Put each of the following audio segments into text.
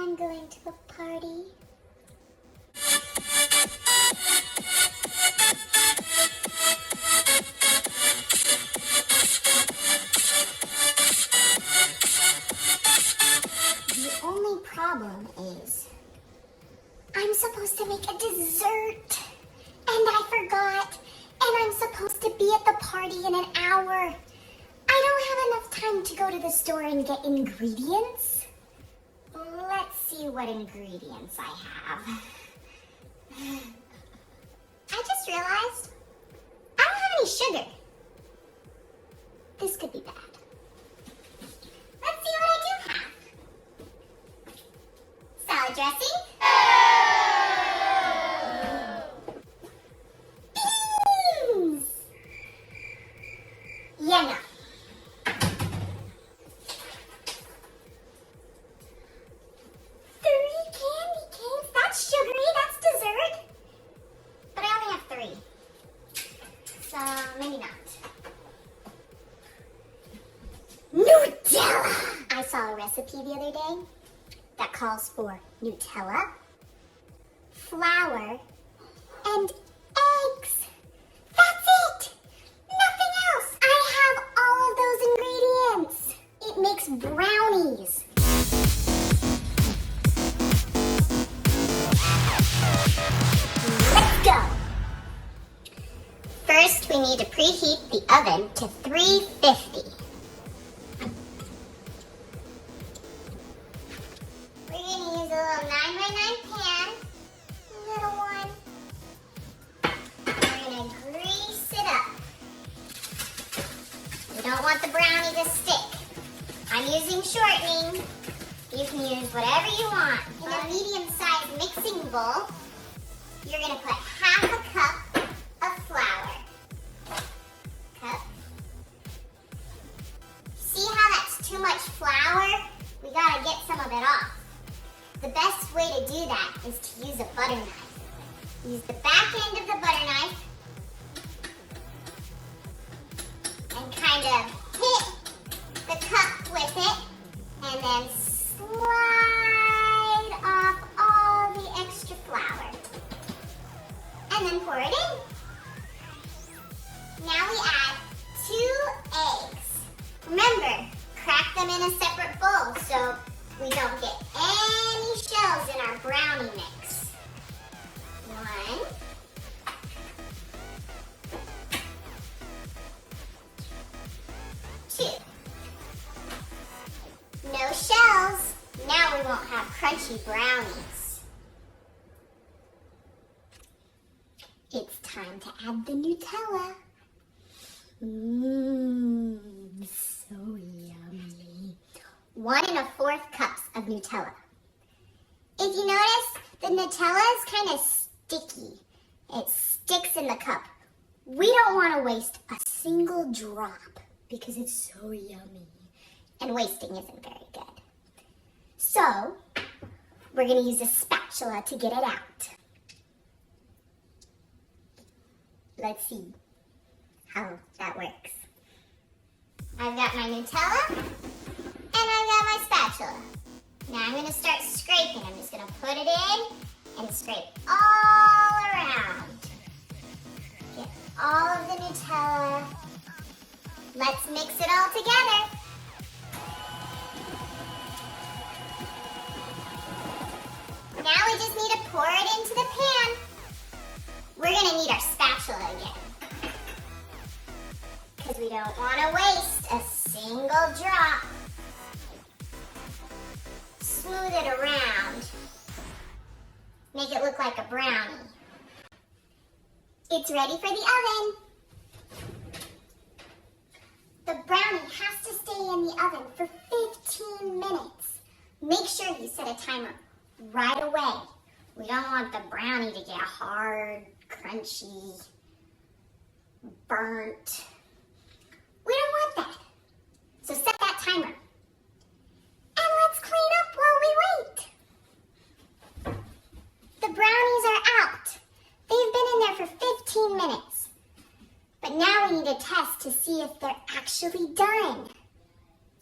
I'm going to a party. The only problem is I'm supposed to make a dessert, and I forgot, and I'm supposed to be at the party in an hour. I don't have enough time to go to the store and get ingredients. Let's see what ingredients I have. I just realized I don't have any sugar. This could be bad. Let's see what I do have. Salad dressing. Beans! Yeah, no. 3 candy canes. That's sugary. That's dessert. But I only have 3. So maybe not. Nutella! I saw a recipe the other day that calls for Nutella, flour, and eggs. That's it! Nothing else! I have all of those ingredients. It makes brownies. Let's go! First, we need to preheat the oven to 350. We're going to use a little 9x9 pan, a little one. We're going to grease it up. We don't want the brownie to stick. I'm using shortening. You can use whatever you want. In a medium-sized mixing bowl, you're going to put half a cup of flour. Cup. See how that's too much flour? We got to get some of it off. The best way to do that is to use a butter knife. Use the back end of the butter knife and kind of hit the cup with it and then slide off all the extra flour. And then pour it in. Now we add 2 eggs. Remember, crack them in a separate bowl so we don't get any shells in our brownie mix. 1. 2. No shells. Now we won't have crunchy brownies. It's time to add the Nutella. So yummy. 1 1/4 cups of Nutella. If you notice, the Nutella is kind of sticky. It sticks in the cup. We don't want to waste a single drop because it's so yummy. And wasting isn't very good. So, we're going to use a spatula to get it out. Let's see how that works. I've got my Nutella. And I've got my spatula. Now I'm going to start scraping. I'm just going to put it in and scrape all around. Get all of the Nutella. Let's mix it all together. Now we just need to pour it into the pan. We're going to need our spatula again, because we don't want to waste a single drop. Smooth it around. Make it look like a brownie. It's ready for the oven. The brownie has to stay in the oven for 15 minutes. Make sure you set a timer right away. We don't want the brownie to get hard, crunchy, burnt. We don't want that. So set that timer. And let's clean up while we wait. The brownies are out. They've been in there for 15 minutes. But now we need to test to see if they're actually done.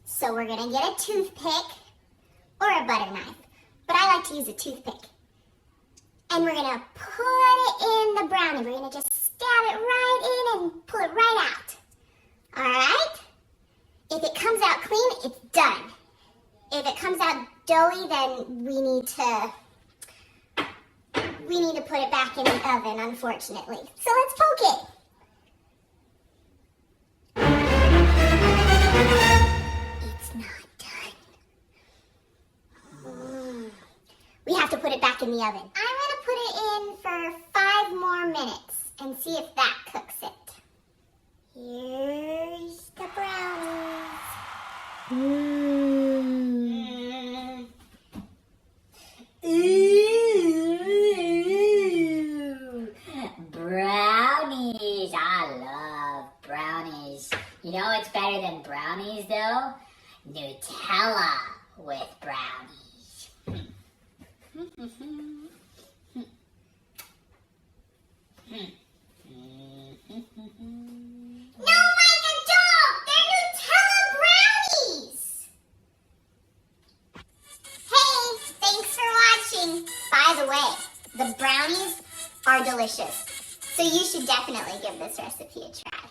So we're going to get a toothpick or a butter knife. But I to use a toothpick. And we're going to put it in the brownie. We're going to just stab it right in and pull it right out. Alright? If it comes out clean, it's done. If it comes out doughy, then we need to put it back in the oven, unfortunately. So let's poke it. It's not done. We have to put it back in the oven. I'm going to put it in for 5 more minutes and see if that cooks it. Here's the brownies. Ooh, brownies. I love brownies. You know what's better than brownies, though? Nutella with brownies. No, Micah, don't! They're Nutella brownies! Hey, thanks for watching. By the way, the brownies are delicious, so you should definitely give this recipe a try.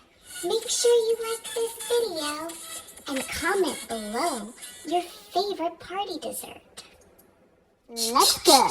Make sure you like this video and comment below your favorite party dessert. Let's go!